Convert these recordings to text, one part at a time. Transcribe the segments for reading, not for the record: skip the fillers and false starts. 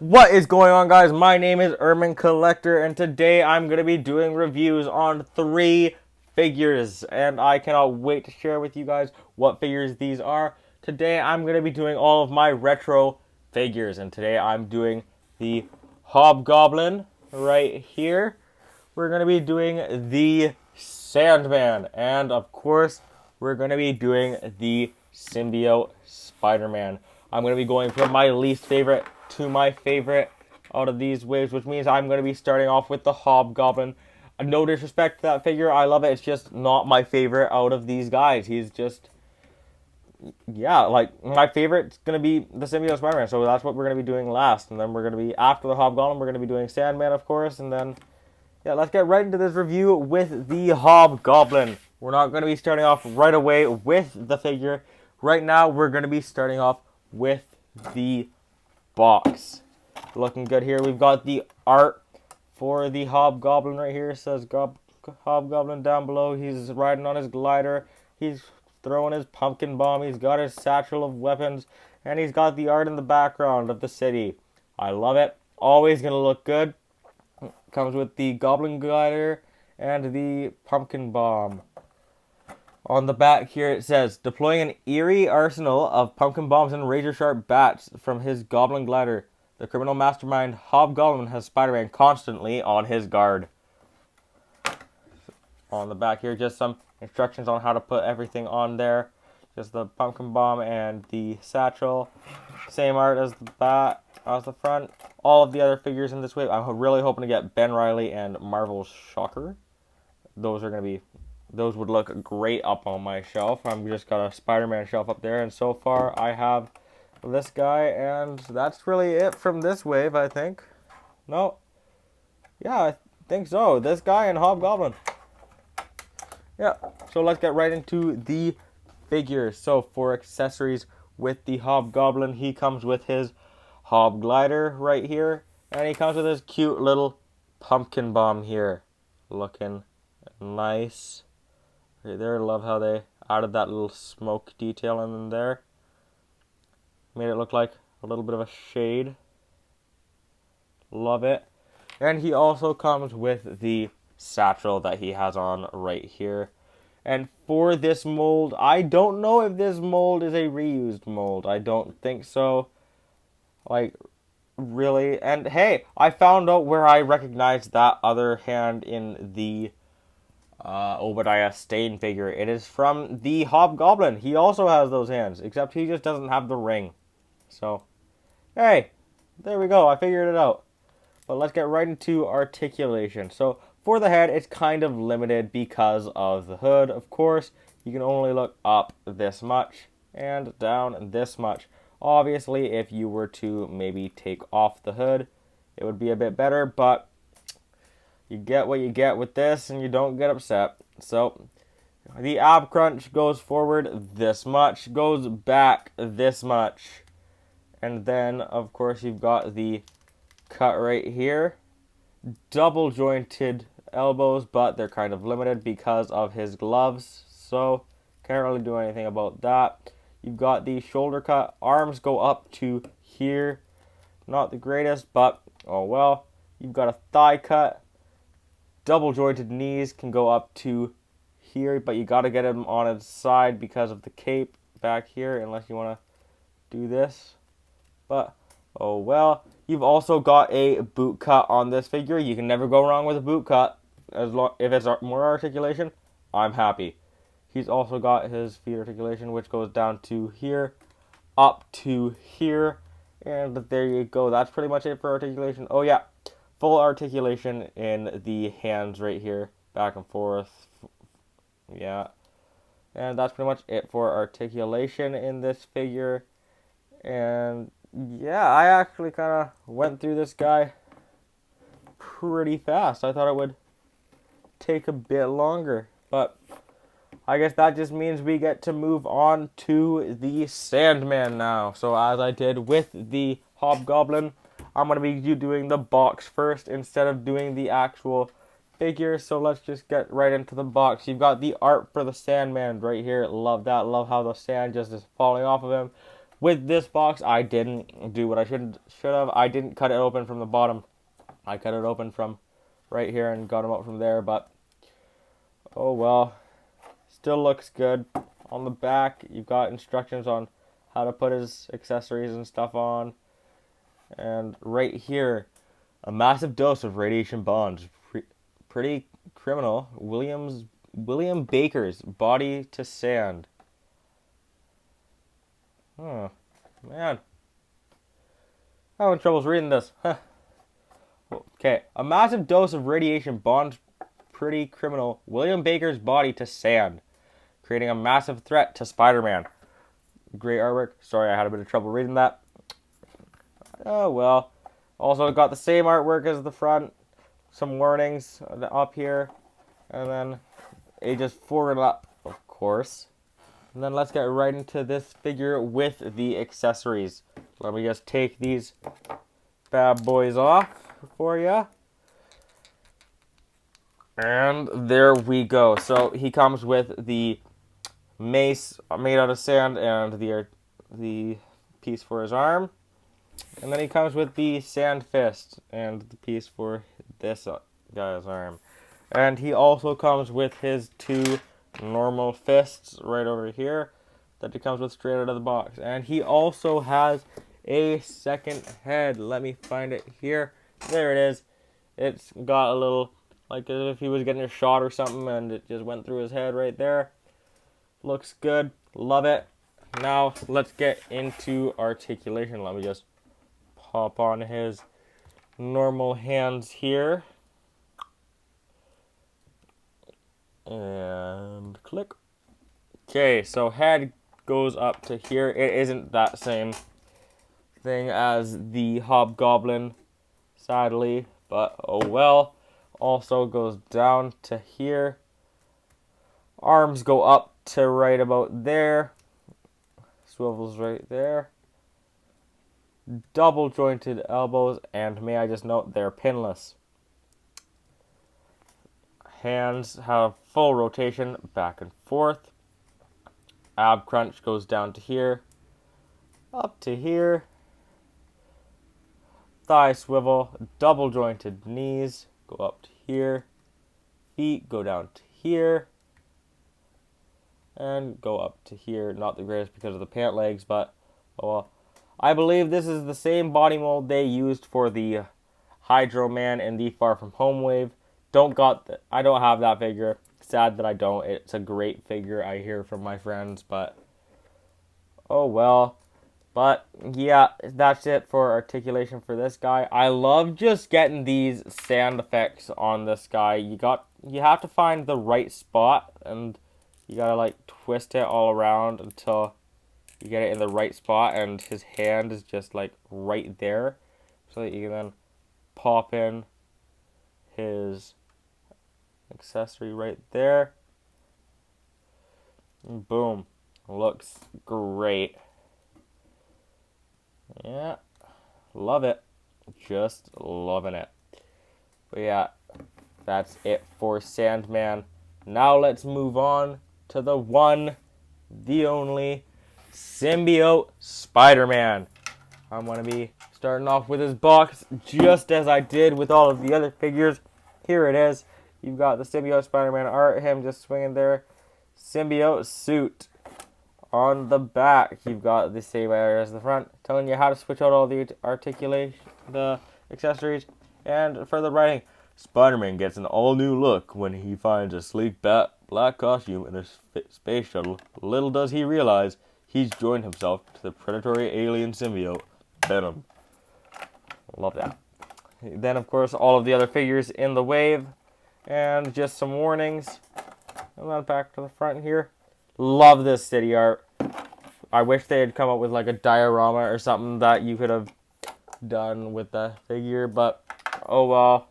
What is going on, guys? My name is Ermin Collector, and today I'm going to be doing reviews on 3 figures, and I cannot wait to share with you guys what figures these are. Today I'm going to be doing all of my retro figures, and today I'm doing the Hobgoblin right here. We're going to be doing the Sandman, and of course, we're going to be doing the Symbiote Spider-Man. I'm going to be going from my least favorite to my favorite out of these waves, which means I'm going to be starting off with the Hobgoblin. No disrespect to that figure, I love it. It's just not my favorite out of these guys. He's just, yeah, like, my favorite's going to be the Symbiote Spider-Man, so that's what we're going to be doing last. And then we're going to be, after the Hobgoblin, we're going to be doing Sandman, of course, and then, yeah, let's get right into this review with the Hobgoblin. We're not going to be starting off right away with the figure. Right now, we're going to be starting off with the box. Looking good here. We've got the art for the Hobgoblin right here. It says Hobgoblin down below. He's riding on his glider. He's throwing his pumpkin bomb. He's got his satchel of weapons. And he's got the art in the background of the city. I love it. Always going to look good. Comes with the Goblin glider and the pumpkin bomb. On the back here it says, deploying an eerie arsenal of pumpkin bombs and razor-sharp bats from his Goblin glider. The criminal mastermind Hobgoblin has Spider-Man constantly on his guard. On the back here, just some instructions on how to put everything on there. Just the pumpkin bomb and the satchel. Same art as the bat, as the front. All of the other figures in this wave. I'm really hoping to get Ben Reilly and Marvel's Shocker. Those would look great up on my shelf. I've just got a Spider-Man shelf up there, and so far I have this guy, and that's really it from this wave, I think. No. Yeah, I think so. This guy and Hobgoblin. Yeah, so let's get right into the figures. So for accessories with the Hobgoblin, he comes with his Hobglider right here, and he comes with his cute little pumpkin bomb here. Looking nice. Right there, love how they added that little smoke detail in there. Made it look like a little bit of a shade. Love it. And he also comes with the satchel that he has on right here. And for this mold, I don't know if this mold is a reused mold. I don't think so. Like, really. And hey, I found out where I recognized that other hand in the Obadiah Stane figure. It is from the Hobgoblin. He also has those hands, except he just doesn't have the ring. So, hey, there we go. I figured it out. But let's get right into articulation. So, for the head, it's kind of limited because of the hood. Of course, you can only look up this much and down this much. Obviously, if you were to maybe take off the hood, it would be a bit better, but you get what you get with this, and you don't get upset. So, the ab crunch goes forward this much, goes back this much. And then, of course, you've got the cut right here. Double jointed elbows, but they're kind of limited because of his gloves. So, can't really do anything about that. You've got the shoulder cut. Arms go up to here. Not the greatest, but oh well. You've got a thigh cut. Double jointed knees can go up to here, but you got to get him on his side because of the cape back here, unless you want to do this. But oh well. You've also got a boot cut on this figure. You can never go wrong with a boot cut. If it's more articulation, I'm happy. He's also got his feet articulation, which goes down to here, up to here, and there you go. That's pretty much it for articulation. Oh yeah, full articulation in the hands right here, back and forth. Yeah, and that's pretty much it for articulation in this figure. And yeah, I actually kind of went through this guy pretty fast. I thought it would take a bit longer, but I guess that just means we get to move on to the Sandman now. So as I did with the Hobgoblin, I'm going to be doing the box first instead of doing the actual figure. So let's just get right into the box. You've got the art for the Sandman right here. Love that. Love how the sand just is falling off of him. With this box, I didn't do what I should have. I didn't cut it open from the bottom. I cut it open from right here and got him up from there, but oh well. Still looks good. On the back, you've got instructions on how to put his accessories and stuff on. And right here, a massive dose of radiation bonds. Pretty criminal. William Baker's Body to Sand. Oh, man. I'm having troubles reading this. Okay, a massive dose of radiation bonds pretty criminal William Baker's body to sand, creating a massive threat to Spider-Man. Great artwork. Sorry, I had a bit of trouble reading that. Oh, well. Also got the same artwork as the front. Some warnings up here. And then ages 4 and up, of course. And then let's get right into this figure with the accessories. Let me just take these bad boys off for you. And there we go. So he comes with the mace made out of sand and the piece for his arm. And then he comes with the sand fist and the piece for this guy's arm. And he also comes with his 2 normal fists right over here that he comes with straight out of the box. And he also has a second head. Let me find it here. There it is. It's got a little, like as if he was getting a shot or something, and it just went through his head right there. Looks good. Love it. Now let's get into articulation. Let me just pop on his normal hands here. And click. Okay, so head goes up to here. It isn't that same thing as the Hobgoblin, sadly, but oh well. Also goes down to here. Arms go up to right about there. Swivels right there. Double jointed elbows, and may I just note, they're pinless. Hands have full rotation back and forth. Ab crunch goes down to here, up to here. Thigh swivel, double jointed knees go up to here. Feet go down to here and go up to here. Not the greatest because of the pant legs, but oh well. I believe this is the same body mold they used for the Hydro Man in the Far From Home wave. I don't have that figure. Sad that I don't. It's a great figure, I hear from my friends, but oh well. But yeah, that's it for articulation for this guy. I love just getting these sand effects on this guy. You have to find the right spot, and you gotta like twist it all around until you get it in the right spot, and his hand is just like right there, so that you can then pop in his accessory right there. And boom. Looks great. Yeah. Love it. Just loving it. But yeah, that's it for Sandman. Now let's move on to the one, the only, Symbiote Spider-Man. I'm going to be starting off with his box just as I did with all of the other figures. Here it is. You've got the Symbiote Spider-Man art, him just swinging there. Symbiote suit. On the back, you've got the same area as the front, telling you how to switch out all the articulation, the accessories. And for the writing, Spider-Man gets an all-new look when he finds a sleek black costume in a space shuttle. Little does he realize he's joined himself to the predatory alien symbiote, Venom. Love that. Then, of course, all of the other figures in the wave. And just some warnings. And then back to the front here. Love this city art. I wish they had come up with like a diorama or something that you could have done with the figure, but oh well.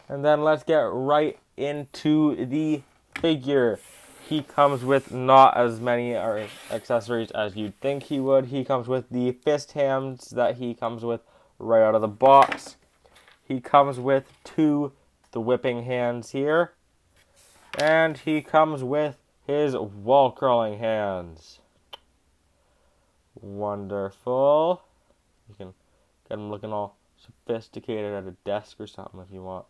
And then let's get right into the figure. He comes with not as many accessories as you'd think he would. He comes with the fist hands that he comes with right out of the box. He comes with the whipping hands here. And he comes with his wall crawling hands. Wonderful. You can get him looking all sophisticated at a desk or something if you want.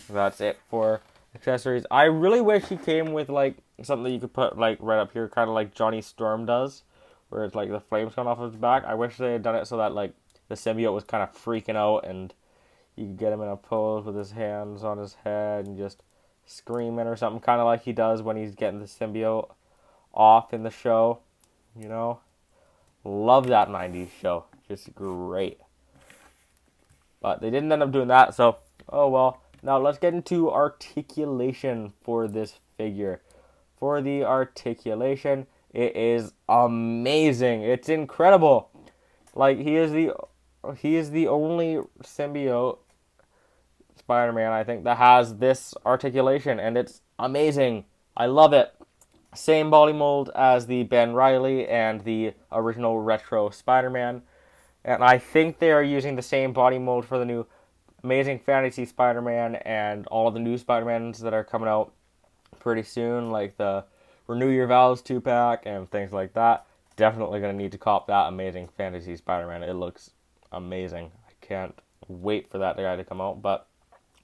That's it for accessories. I really wish he came with like something that you could put like right up here, kind of like Johnny Storm does, where it's like the flames coming off of his back. I wish they had done it so that like the symbiote was kind of freaking out and you could get him in a pose with his hands on his head and just screaming or something, kind of like he does when he's getting the symbiote off in the show. You know, love that '90s show, just great. But they didn't end up doing that, so oh well. Now let's get into articulation for this figure. For the articulation, it is amazing. It's incredible. Like he is the only symbiote Spider-Man, I think, that has this articulation, and it's amazing. I love it. Same body mold as the Ben Reilly and the original retro Spider-Man. And I think they are using the same body mold for the new Amazing Fantasy Spider-Man and all of the new Spider-Mans that are coming out pretty soon, like the Renew Your Vows 2-pack and things like that. Definitely going to need to cop that Amazing Fantasy Spider-Man. It looks amazing. I can't wait for that guy to come out. But,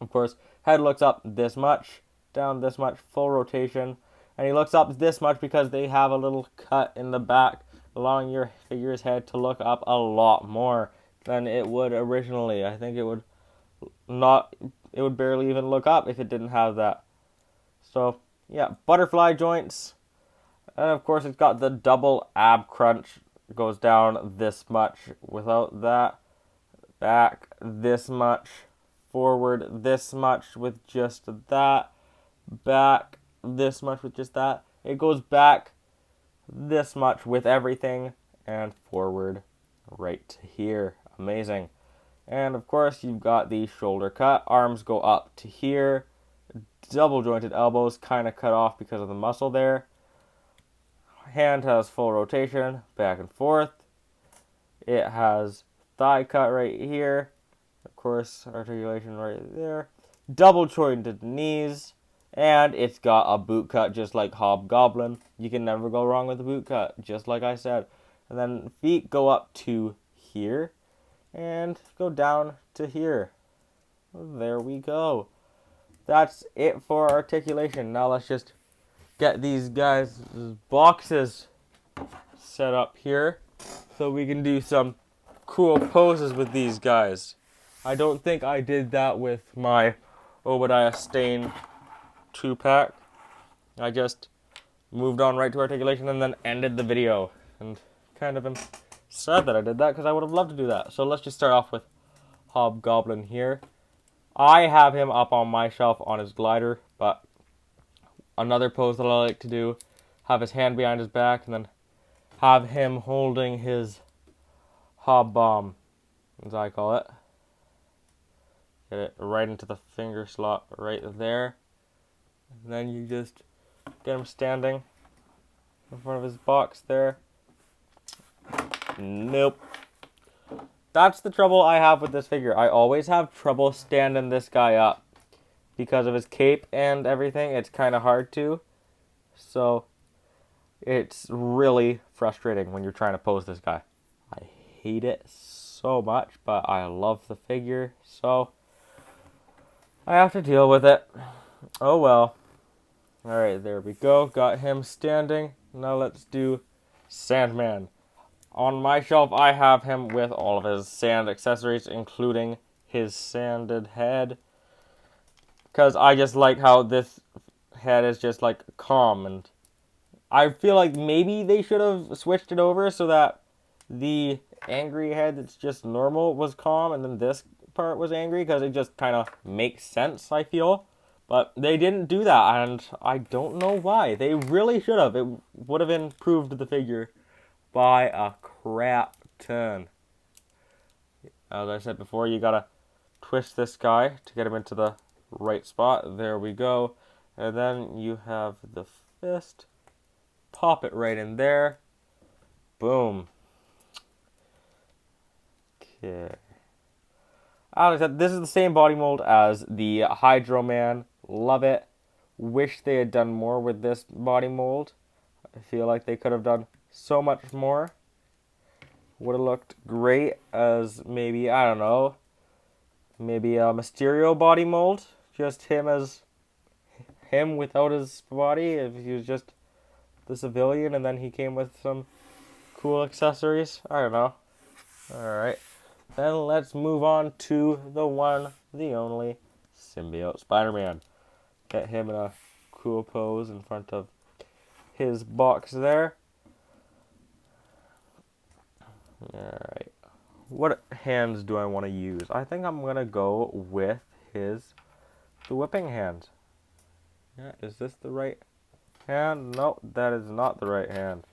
of course, head looks up this much, down this much, full rotation. And he looks up this much because they have a little cut in the back, allowing your figure's head to look up a lot more than it would originally. I think it would barely even look up if it didn't have that. So, yeah, butterfly joints. And of course it's got the double ab crunch. It goes down this much without that. Back this much. Forward this much with just that. Back this much with just that. It goes back this much with everything. And forward right to here. Amazing. And of course you've got the shoulder cut. Arms go up to here. Double jointed elbows kind of cut off because of the muscle there. Hand has full rotation, back and forth. It has thigh cut right here. Of course, articulation right there. Double jointed knees. And it's got a boot cut just like Goblin. You can never go wrong with a boot cut, just like I said. And then feet go up to here. And go down to here. There we go. That's it for articulation. Now let's just get these guys' boxes set up here so we can do some cool poses with these guys. I don't think I did that with my Obadiah Stane 2-pack. I just moved on right to articulation and then ended the video. And kind of am sad that I did that because I would have loved to do that. So let's just start off with Hobgoblin here. I have him up on my shelf on his glider, but another pose that I like to do, have his hand behind his back and then have him holding his hob bomb, as I call it. Get it right into the finger slot right there. And then you just get him standing in front of his box there. Nope. That's the trouble I have with this figure. I always have trouble standing this guy up. Because of his cape and everything, it's kind of hard to. So, it's really frustrating when you're trying to pose this guy. I hate it so much, but I love the figure, so I have to deal with it. Oh well. Alright, there we go. Got him standing. Now let's do Sandman. On my shelf, I have him with all of his sand accessories, including his sanded head. Because I just like how this head is just like calm. And I feel like maybe they should have switched it over so that the angry head that's just normal was calm. And then this part was angry because it just kind of makes sense, I feel. But they didn't do that. And I don't know why. They really should have. It would have improved the figure by a crap ton. As I said before, you gotta twist this guy to get him into the right spot. There we go. And then you have the fist. Pop it right in there. Boom. Okay. As I said, this is the same body mold as the Hydro Man. Love it. Wish they had done more with this body mold. I feel like they could have done so much more. Would have looked great as maybe, I don't know, maybe a Mysterio body mold. Just him as him without his body. If he was just the civilian and then he came with some cool accessories. I don't know. Alright. Then let's move on to the one, the only, Symbiote Spider-Man. Get him in a cool pose in front of his box there. Alright. What hands do I want to use? I think I'm going to go with the whipping hand. Yeah, is this the right hand? No, that is not the right hand.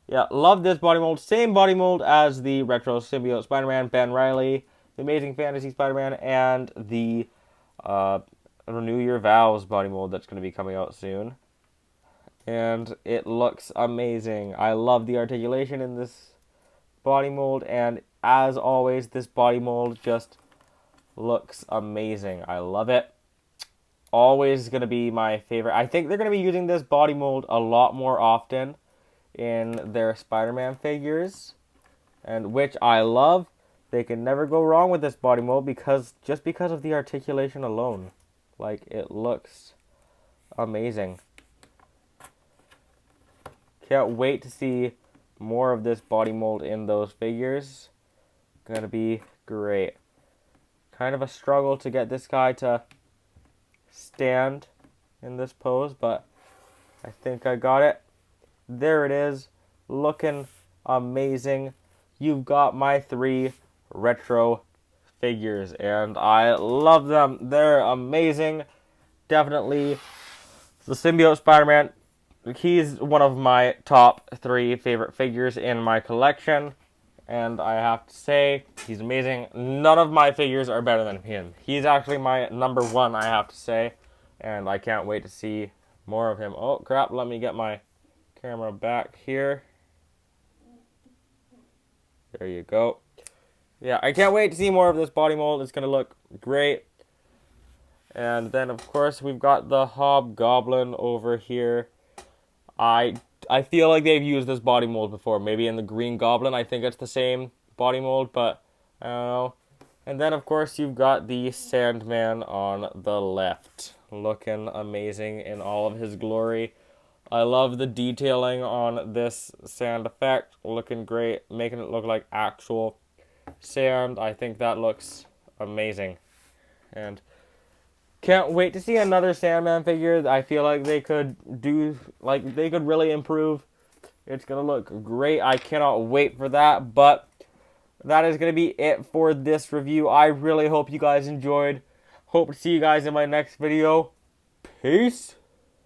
Yeah, love this body mold. Same body mold as the retro Symbiote Spider-Man, Ben Reilly, the Amazing Fantasy Spider-Man, and the Renew Your Vows body mold that's going to be coming out soon. And it looks amazing. I love the articulation in this body mold, and as always, this body mold just looks amazing. I love it. Always going to be my favorite. I think they're going to be using this body mold a lot more often in their Spider-Man figures, and which I love. They can never go wrong with this body mold because of the articulation alone. Like, it looks amazing. Can't wait to see more of this body mold in those figures. Gonna be great. Kind of a struggle to get this guy to stand in this pose, but I think I got it. There it is, looking amazing. You've got my 3 retro figures, and I love them. They're amazing. Definitely the Symbiote Spider-Man. He's one of my top 3 favorite figures in my collection, and I have to say, he's amazing. None of my figures are better than him. He's actually my number 1, I have to say, and I can't wait to see more of him. Oh, crap, let me get my camera back here. There you go. Yeah, I can't wait to see more of this body mold. It's going to look great. And then, of course, we've got the Hobgoblin over here. I feel like they've used this body mold before. Maybe in the Green Goblin, I think it's the same body mold, but I don't know. And then, of course, you've got the Sandman on the left. Looking amazing in all of his glory. I love the detailing on this sand effect. Looking great. Making it look like actual sand. I think that looks amazing. And can't wait to see another Sandman figure. I feel like they could really improve. It's going to look great. I cannot wait for that. But that is going to be it for this review. I really hope you guys enjoyed. Hope to see you guys in my next video. Peace.